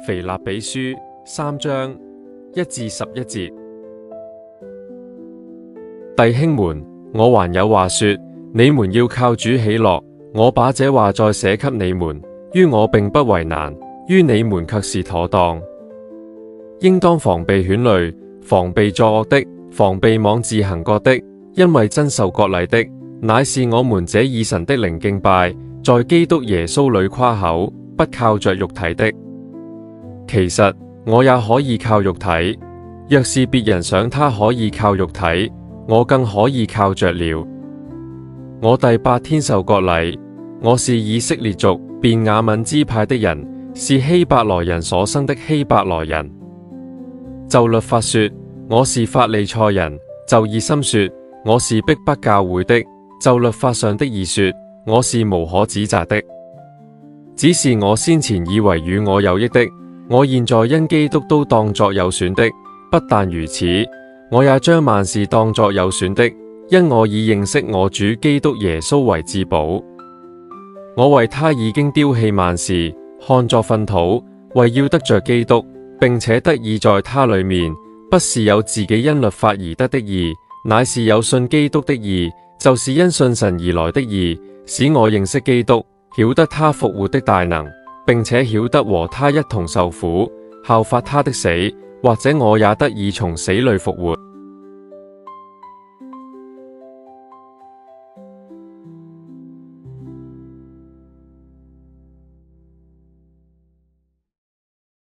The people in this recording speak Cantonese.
腓立比書3章1至11節。弟兄們，我還有話說，你們要靠主喜樂。我把這話再寫給你們，於我並不為難，於你們卻是妥當。應當防備犬類，防備作惡的，防備妄自行割的，因為真受割禮的，乃是我們這以神的靈敬拜，在基督耶穌裏誇口，不靠着肉體的。其實我也可以靠肉體，若是別人想他可以靠肉體，我更可以靠着了。我第8天受割禮，我是以色列族便雅憫支派的人，是希伯來人所生的希伯來人。就律法說，我是法利賽人；就義心說，我是逼迫教會的；就律法上的義說，我是無可指責的。只是我先前以為與我有益的，我現在因基督都當作有損的。不但如此，我也將萬事當作有損的，因我以認識我主基督耶穌為至寶。我為他已經丟棄萬事，看作糞土，為要得着基督，並且得以在他裏面，不是有自己因律法而得的義，乃是有信基督的義，就是因信神而來的義，使我認識基督，曉得他復活的大能，並且曉得和他一同受苦，效法他的死，或者我也得以從死裏復活。